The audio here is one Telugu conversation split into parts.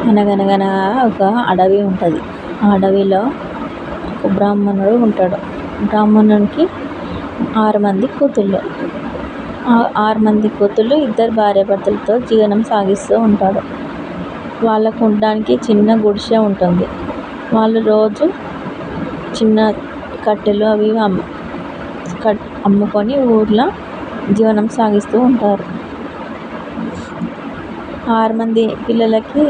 అనగనగనగా ఒక అడవి ఉంటుంది. ఆ అడవిలో ఒక బ్రాహ్మణుడు ఉంటాడు. బ్రాహ్మణునికి 6 మంది కూతుళ్ళు. ఆ 6 మంది కూతుళ్ళు 2 భార్యాభర్తలతో జీవనం సాగిస్తూ ఉంటాడు. వాళ్ళకు ఉండడానికి చిన్న గుడిసె ఉంటుంది. వాళ్ళు రోజు చిన్న కట్టెలు అవి ఇవి అమ్ముకొని ఊర్లో జీవనం సాగిస్తూ ఉంటారు. 6 మంది పిల్లలకి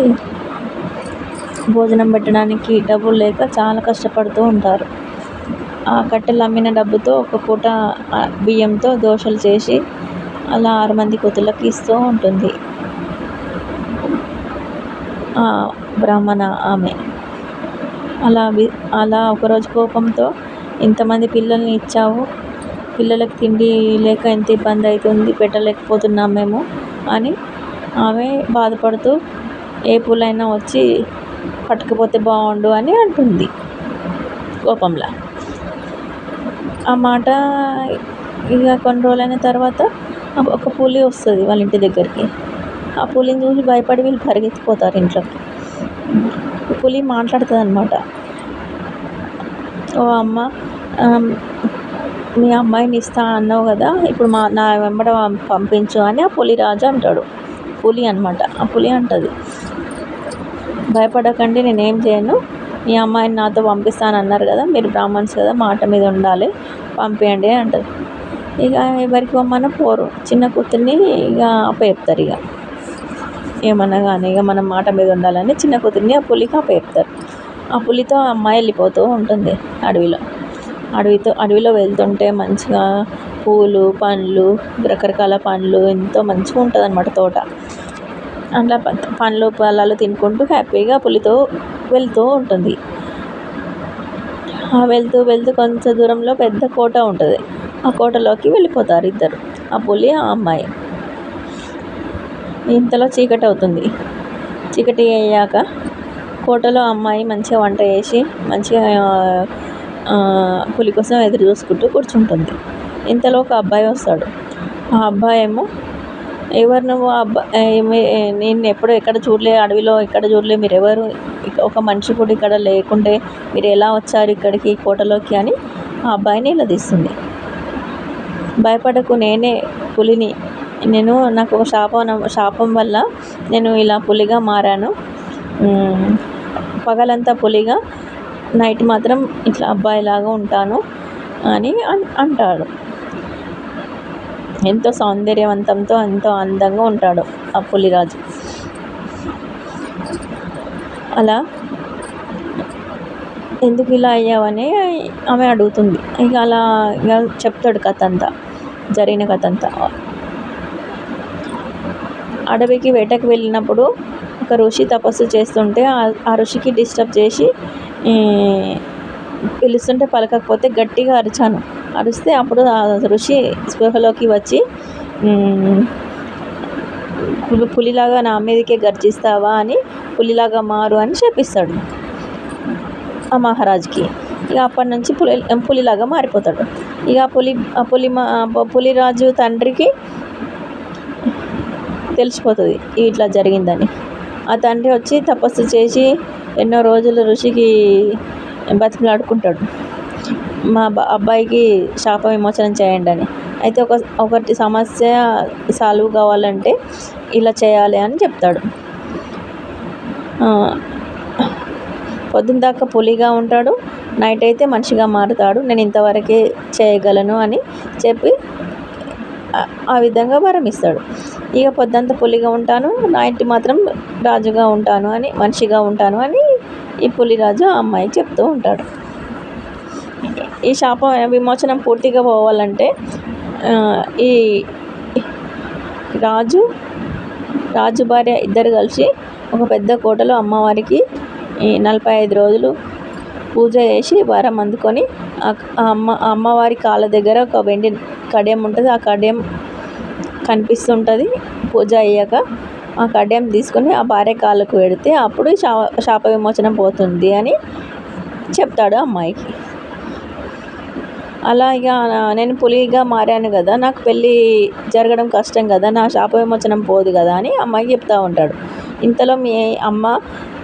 భోజనం పెట్టడానికి డబ్బులు లేక చాలా కష్టపడుతూ ఉంటారు. ఆ కట్టెలు అమ్మిన డబ్బుతో ఒక పూట బియ్యంతో దోశలు చేసి అలా 6 మంది కూతుళ్ళకి ఇస్తూ ఉంటుంది ఆ బ్రాహ్మణ ఆమె. అలా ఒకరోజు కోపంతో, ఇంతమంది పిల్లల్ని ఇచ్చావు, పిల్లలకి తిండి లేక ఎంత ఇబ్బంది అవుతుంది, పెట్టలేకపోతున్నాం మేము అని ఆమె బాధపడుతూ, ఏ పూలైనా వచ్చి పట్టుకుపోతే బాగుండు అని అంటుంది కోపంలో. ఆ మాట ఇక కొన్ని రోజులైన తర్వాత ఒక పులి వస్తుంది వాళ్ళ ఇంటి దగ్గరికి. ఆ పులిని చూసి భయపడి వీళ్ళు పరిగెత్తిపోతారు ఇంట్లోకి. పులి మాట్లాడుతుంది అన్నమాట. ఓ అమ్మ, మీ అమ్మాయిని ఇస్తా అన్నావు కదా, ఇప్పుడు నా వెంబడ పంపించు అని ఆ పులి రాజు అంటాడు. పులి అనమాట. ఆ పులి అంటుంది, భయపడకండి, నేనేం చేయను, మీ అమ్మాయిని నాతో పంపిస్తాను అన్నారు కదా, మీరు బ్రాహ్మణ్స్ కదా, మాట మీద ఉండాలి, పంపించండి అంటారు. ఇక ఎవరికి పొమ్మన్నా పోరు. చిన్న కూతుర్ని ఇక అప్పచెప్తారు. ఇక ఏమన్నా కానీ ఇక మనం మాట మీద ఉండాలని చిన్న కూతుర్ని ఆ పులికి అప్పచెప్తారు. ఆ పులితో ఆ అమ్మాయి వెళ్ళిపోతూ ఉంటుంది అడవిలో వెళ్తుంటే మంచిగా పూలు, పండ్లు, రకరకాల పండ్లు, ఎంతో మంచిగా ఉంటుంది అన్నమాట తోట. అట్లా పండ్లు పొలాలు తినుకుంటూ హ్యాపీగా పులితో వెళ్తూ ఉంటుంది. వెళ్తూ కొంచెం దూరంలో పెద్ద కోట ఉంటుంది. ఆ కోటలోకి వెళ్ళిపోతారు ఇద్దరు, ఆ పులి ఆ అమ్మాయి. ఇంతలో చీకటి అవుతుంది. చీకటి అయ్యాక కోటలో అమ్మాయి మంచిగా వంట చేసి మంచిగా పులి కోసం ఎదురు చూసుకుంటూ కూర్చుంటుంది. ఇంతలో ఒక అబ్బాయి వస్తాడు. ఆ అబ్బాయి ఏమో, ఎవరు నువ్వు, నేను ఎప్పుడు ఎక్కడ చూడలే, అడవిలో ఎక్కడ చూడలే, మీరు ఎవరు, ఒక మనిషి కూడా ఇక్కడ లేకుంటే మీరు ఎలా వచ్చారు ఇక్కడికి కోటలోకి అని ఆ అబ్బాయిని నిలదీస్తుంది. భయపడకు, నేనే పులిని, నాకు ఒక శాపం వల్ల నేను ఇలా పులిగా మారాను, పగలంతా పులిగా, నైట్ మాత్రం ఇట్లా అబ్బాయిలాగా ఉంటాను అని అంటాడు. ఎంతో సౌందర్యవంతంతో ఎంతో అందంగా ఉంటాడు ఆ పులిరాజు. అలా ఎందుకు ఇలా అయ్యావని ఆమె అడుగుతుంది. ఇక అలా చెప్తాడు కథ అంతా, జరిగిన కథ అంతా. అడవికి వేటకు వెళ్ళినప్పుడు ఒక ఋషి తపస్సు చేస్తుంటే ఆ ఋషికి డిస్టర్బ్ చేసి పిలుస్తుంటే పలకకపోతే గట్టిగా అరిస్తే అప్పుడు ఆ ఋషి స్పృహలోకి వచ్చి, పులిలాగా నా మీదకే గర్జిస్తావా అని, పులిలాగా మారు అని చెప్పిస్తాడు ఆ మహారాజుకి. ఇక అప్పటి నుంచి పులిలాగా మారిపోతాడు. ఇక పులిరాజు తండ్రికి తెలిసిపోతుంది ఇట్లా జరిగిందని. ఆ తండ్రి వచ్చి తపస్సు చేసి ఎన్నో రోజులు ఋషికి బతిమలాడుకుంటాడు, మా అబ్బాయికి శాప విమోచనం చేయండి అని. అయితే ఒకటి సమస్య సాల్వ్ కావాలంటే ఇలా చేయాలి అని చెప్తాడు. పొద్దున్న దాకా పులిగా ఉంటాడు, నైట్ అయితే మనిషిగా మారుతాడు, నేను ఇంతవరకే చేయగలను అని చెప్పి ఆ విధంగా వరం ఇస్తాడు. ఇక పొద్దంతా పులిగా ఉంటాను, నైట్ మాత్రం రాజుగా ఉంటాను అని, మనిషిగా ఉంటాను అని ఈ పులిరాజు ఆ అమ్మాయికి చెప్తూ ఉంటాడు. ఈ శాప విమోచనం పూర్తిగా పోవాలంటే ఈ రాజు భార్య ఇద్దరు కలిసి ఒక పెద్ద కోటలో అమ్మవారికి 45 రోజులు పూజ చేసి వరం అందుకొని అమ్మవారి కాళ్ళ దగ్గర ఒక వెండి కడియం ఉంటుంది. ఆ కడియం కనిపిస్తుంటుంది. పూజ అయ్యాక ఆ కడియం తీసుకొని ఆ భార్య కాళ్ళకు పెడితే అప్పుడు శాప విమోచనం పోతుంది అని చెప్తాడు అమ్మాయికి. అలా ఇక నేను పులిగా మారాను కదా, నాకు పెళ్ళి జరగడం కష్టం కదా, నా శాప విమోచనం పోదు కదా అని అమ్మాయికి చెప్తూ ఉంటాడు. ఇంతలో మీ అమ్మ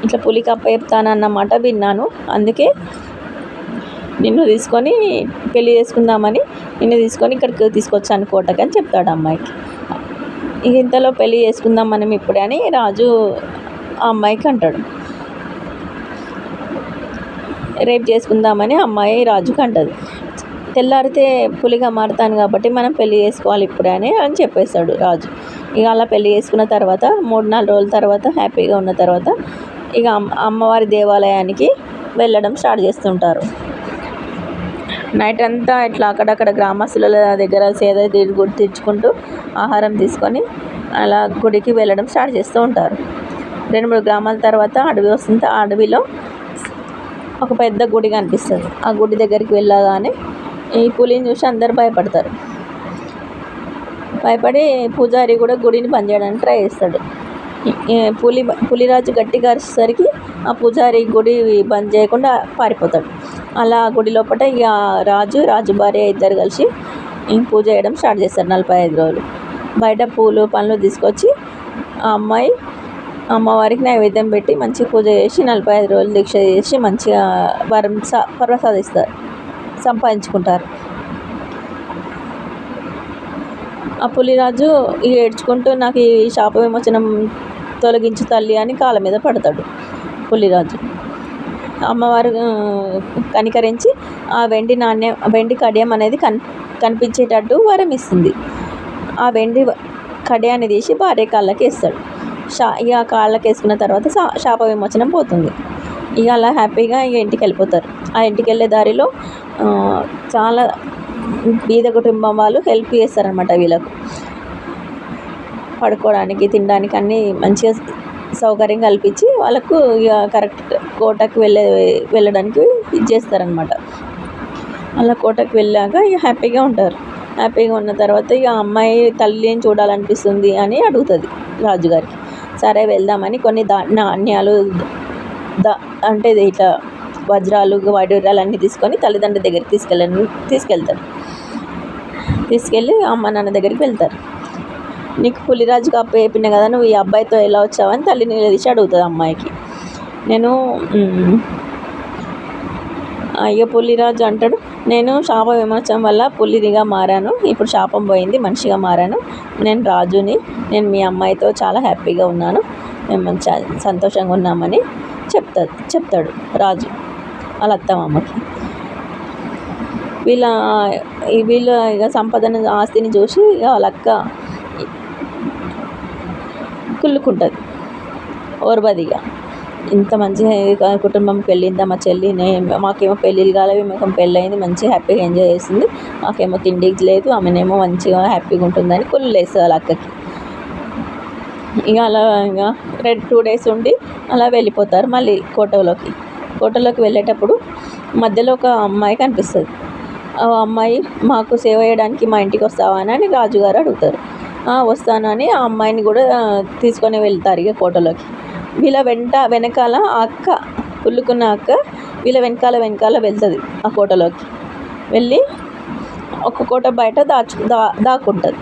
ఇట్లా పులికి అప్పచెప్తానన్నమాట విన్నాను, అందుకే నిన్ను తీసుకొని పెళ్లి చేసుకుందామని నిన్ను తీసుకొని ఇక్కడికి తీసుకొచ్చాను కోటకి అని చెప్తాడు అమ్మాయికి. ఇంతలో పెళ్లి చేసుకుందాం మనం ఇప్పుడే అని రాజు ఆ అమ్మాయికి అంటాడు. రేపు చేసుకుందామని అమ్మాయి రాజుకి అంటది. తెల్లారితే పులిగా మారుతాను కాబట్టి మనం పెళ్లి చేసుకోవాలి ఇప్పుడే అని చెప్పేస్తాడు రాజు. ఇక అలా పెళ్లి చేసుకున్న తర్వాత 3-4 రోజుల తర్వాత హ్యాపీగా ఉన్న తర్వాత ఇక అమ్మవారి దేవాలయానికి వెళ్ళడం స్టార్ట్ చేస్తుంటారు. నైట్ అంతా ఇట్లా అక్కడక్కడ గ్రామస్తుల దగ్గర సేద తీర్చుకుంటూ ఆహారం తీసుకొని అలా గుడికి వెళ్ళడం స్టార్ట్ చేస్తూ ఉంటారు. 2-3 గ్రామాల తర్వాత అడవి వస్తుంది. ఆ అడవిలో ఒక పెద్ద గుడి కనిపిస్తుంది. ఆ గుడి దగ్గరికి వెళ్ళగానే ఈ పులిని చూసి అందరు భయపడతారు. భయపడి పూజారి కూడా గుడిని బంద్ చేయడానికి ట్రై చేస్తాడు. పులిరాజు గట్టిగా అరిచేసరికి ఆ పూజారి గుడి బంద్ చేయకుండా పారిపోతాడు. అలా గుడి లోపల ఇక రాజు భార్య ఇద్దరు కలిసి పూజ చేయడం స్టార్ట్ చేస్తారు 45 రోజులు. బయట పూలు పండ్లు తీసుకొచ్చి ఆ అమ్మాయి అమ్మవారికి నైవేద్యం పెట్టి మంచిగా పూజ చేసి 45 రోజులు దీక్ష చేసి మంచిగా వరం ప్రసాదిస్తారు, సంపాదించుకుంటారు. ఆ పులిరాజు ఏడ్చుకుంటూ నాకు ఈ శాప విమోచనం తొలగించు తల్లి అని కాళ్ళ మీద పడతాడు పులిరాజు. అమ్మవారు కనికరించి ఆ వెండి కడియం అనేది కనిపించేటట్టు వరం ఇస్తుంది. ఆ వెండి కడియాన్ని తీసి భార్య కాళ్ళకి వేస్తాడు. ఇక కాళ్ళకి వేసుకున్న తర్వాత శాప విమోచనం పోతుంది. ఇక అలా హ్యాపీగా ఇక ఇంటికి వెళ్ళిపోతారు. ఆ ఇంటికి వెళ్ళే దారిలో చాలా బీద కుటుంబం వాళ్ళు హెల్ప్ చేస్తారనమాట వీళ్ళకు. పడుకోవడానికి తినడానికి అన్నీ మంచిగా సౌకర్యం కల్పించి వాళ్ళకు ఇక కరెక్ట్ కోటకు వెళ్ళడానికి ఇది చేస్తారనమాట. అలా కోటకు వెళ్ళాక ఇక హ్యాపీగా ఉంటారు. హ్యాపీగా ఉన్న తర్వాత ఇక అమ్మాయి తల్లిని చూడాలనిపిస్తుంది అని అడుగుతుంది రాజుగారికి. సరే వెళ్దామని కొన్ని నాణ్యాలు అంటే ఇట్లా వజ్రాలు వైడూర్యాలు అన్నీ తీసుకొని తల్లిదండ్రుల దగ్గరికి తీసుకెళ్తారు. తీసుకెళ్ళి అమ్మ నాన్న దగ్గరికి వెళ్తారు. నీకు పులిరాజుకి అప్పు చెప్పిన కదా, నువ్వు ఈ అబ్బాయితో ఎలా వచ్చావని తల్లిని నిలదీసి అడుగుతుంది అమ్మాయికి. ఇక పులిరాజు అంటాడు, నేను శాప విమోచనం వల్ల పులిగా మారాను, ఇప్పుడు శాపం పోయింది, మనిషిగా మారాను, నేను రాజుని, నేను మీ అమ్మాయితో చాలా హ్యాపీగా ఉన్నాను, మేము మంచి సంతోషంగా ఉన్నామని చెప్తాడు రాజు వాళ్ళ అత్తమామకి. వీళ్ళ ఇక సంపదను ఆస్తిని చూసి వాళ్ళ అక్క కుళ్ళుకుంటుంది ఓర్వదిగా. ఇంత మంచి కుటుంబంకి వెళ్ళిందా మా చెల్లిని, మాకేమో పెళ్ళిళ్ళు కాలేవి, మాకు పెళ్ళయింది, మంచిగా హ్యాపీగా ఎంజాయ్ చేస్తుంది, మాకేమో తిండికి లేదు, ఆమెనేమో మంచిగా హ్యాపీగా ఉంటుందని కుళ్ళు వేస్తుంది వాళ్ళ అక్కకి. ఇక అలా ఇక 2 days ఉండి అలా వెళ్ళిపోతారు మళ్ళీ కోటలోకి వెళ్ళేటప్పుడు మధ్యలో ఒక అమ్మాయి కనిపిస్తుంది. ఆ అమ్మాయి, మాకు సేవ చేయడానికి మా ఇంటికి వస్తావా అని రాజుగారు అడుగుతారు. వస్తానని ఆ అమ్మాయిని కూడా తీసుకొని వెళ్తారు ఇక కోటలోకి. వీళ్ళ వెనకాల ఆ అక్క, కుళ్ళుకున్న అక్క వీళ్ళ వెనకాల వెళ్తుంది ఆ కోటలోకి. వెళ్ళి ఒక కోట బయట దాక్కుంటుంది.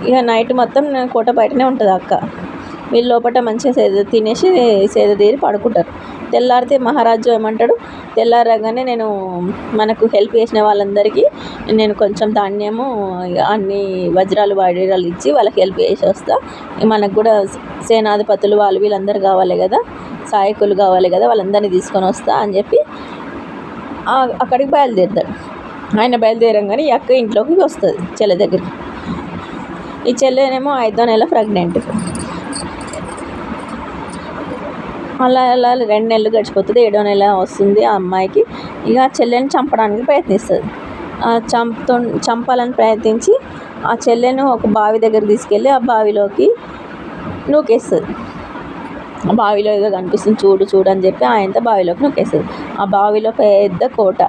ఇక నైట్ మొత్తం కోట బయటనే ఉంటుంది అక్క. వీళ్ళు లోపల మంచిగా తినేసి సేద తీరి పడుకుంటారు. తెల్లారితే మహారాజు ఏమంటాడు, తెల్లారగానే నేను మనకు హెల్ప్ చేసిన వాళ్ళందరికీ నేను కొంచెం ధాన్యము అన్ని వజ్రాలు వైడూర్యాలు ఇచ్చి వాళ్ళకి హెల్ప్ చేసి వస్తా, మనకు కూడా సేనాధిపతులు వీళ్ళందరూ కావాలి కదా, సహాయకులు కావాలి కదా, వాళ్ళందరినీ తీసుకొని వస్తా అని చెప్పి అక్కడికి బయలుదేరుతాడు. ఆయన బయలుదేరంగానే ఈ అక్క ఇంట్లోకి వస్తుంది చెల్లె దగ్గరికి. ఈ చెల్లెనేమో 5వ నెల ప్రెగ్నెంట్. అలా 2 నెలలు గడిచిపోతుంది. 7వ నెల వస్తుంది ఆ అమ్మాయికి. ఇక చెల్లెని చంపడానికి ప్రయత్నిస్తుంది. చంపాలని ప్రయత్నించి ఆ చెల్లెను ఒక బావి దగ్గర తీసుకెళ్ళి ఆ బావిలోకి నూకేస్తుంది. ఆ బావిలో ఏదో కనిపిస్తుంది, చూడు అని చెప్పి ఆయనతో బావిలోకి నూకేస్తుంది. ఆ బావిలో పెద్ద కోట.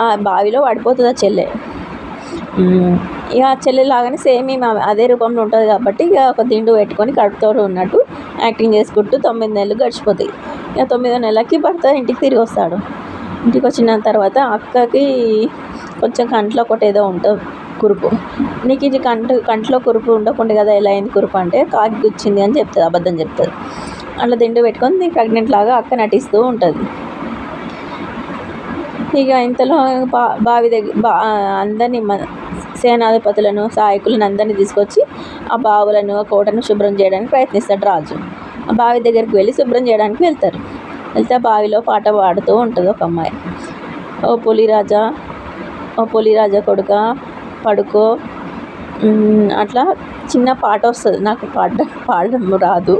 ఆ బావిలో పడిపోతుంది ఆ చెల్లె. ఇక చెల్లె లాగానే సేమ్ అదే రూపంలో ఉంటుంది కాబట్టి ఇక ఒక దిండు పెట్టుకొని కడుపుతో ఉన్నట్టు యాక్టింగ్ చేసుకుంటూ 9 నెలలు గడిచిపోతాయి. ఇక 9వ నెలకి భర్త ఇంటికి తిరిగి వస్తాడు. ఇంటికి వచ్చిన తర్వాత అక్కకి కొంచెం కంట్లో ఒకటి ఏదో ఉంటుంది, కురుపు. నీకు ఇది కంట్లో కురుపు ఉండకుండా కదా ఎలా అయింది కురుపు అంటే కాకి గుచ్చింది అని చెప్తుంది, అబద్ధం చెప్తుంది. అట్లా దిండు పెట్టుకొని ప్రెగ్నెంట్ లాగా అక్క నటిస్తూ ఉంటుంది. ఇక ఇంతలో బావి దగ్గర అందరినీ సేనాధిపతులను సాయకులను అందరినీ తీసుకొచ్చి ఆ బావులను ఆ కోటను శుభ్రం చేయడానికి ప్రయత్నిస్తాడు రాజు. ఆ బావి దగ్గరికి వెళ్ళి శుభ్రం చేయడానికి వెళ్తే ఆ బావిలో పాట పాడుతూ ఉంటుంది ఒక అమ్మాయి. ఓ పులిరాజా కొడుక పడుకో, అట్లా చిన్న పాట వస్తుంది, నాకు పాడడం రాదు.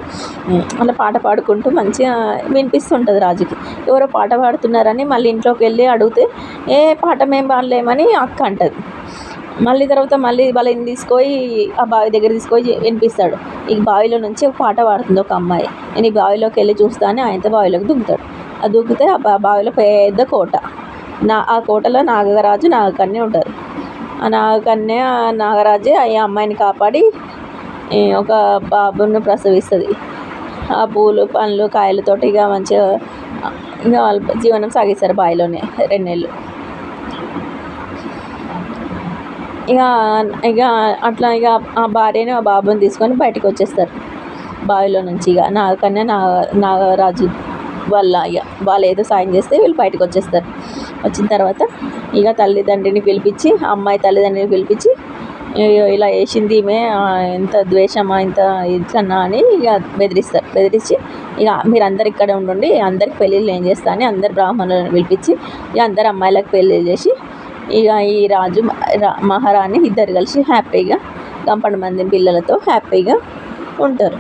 అలా పాట పాడుకుంటూ మంచిగా వినిపిస్తుంటుంది రాజుకి. ఎవరో పాట పాడుతున్నారని మళ్ళీ ఇంట్లోకి వెళ్ళి అడిగితే ఏ పాట మేము పాడలేమని అక్క అంటుంది. మళ్ళీ తర్వాత వాళ్ళని తీసుకొని ఆ బావి దగ్గర తీసుకొని వినిపిస్తాడు. ఈ బావిలో నుంచి ఒక పాట పాడుతుంది ఒక అమ్మాయి. నేను ఈ బావిలోకి వెళ్ళి చూస్తా అని ఆయనతో బావిలోకి దుంకుతాడు. అది దూకితే ఆ బావిలో పెద్ద కోట. ఆ కోటలో నాగరాజు నాగకన్య ఉంటారు. ఆ నాగకన్య నాగరాజే ఆ అమ్మాయిని కాపాడి ఒక బాబును ప్రసవిస్తుంది. ఆ పూలు పండ్లు కాయలతోటి ఇక మంచిగా ఇంకా వాళ్ళు జీవనం సాగిస్తారు బావిలోనే 2 నెలలు. ఇక అట్లా ఆ భార్యని ఆ బాబుని తీసుకొని బయటకు వచ్చేస్తారు బావిలో నుంచి. ఇక నాగకన్య నాగరాజు వాళ్ళు ఏదో సాయం చేస్తే వీళ్ళు బయటకు వచ్చేస్తారు. వచ్చిన తర్వాత ఇక తల్లిదండ్రిని పిలిపించి అమ్మాయి తల్లిదండ్రిని పిలిపించి ఇలా వేసింది ఈమె, ఎంత ద్వేషమా ఇంత ఇట్లన్నా అని ఇక బెదిరించి ఇక మీరు అందరు ఇక్కడ ఉండండి, అందరికి పెళ్ళిళ్ళు ఏం చేస్తా అని అందరు బ్రాహ్మణులను పిలిపించి ఇక అందరు అమ్మాయిలకు పెళ్ళిళ్ళు చేసి ఇక ఈ రాజు మహారాణి ఇద్దరు కలిసి హ్యాపీగా గంపడి మంది పిల్లలతో హ్యాపీగా ఉంటారు.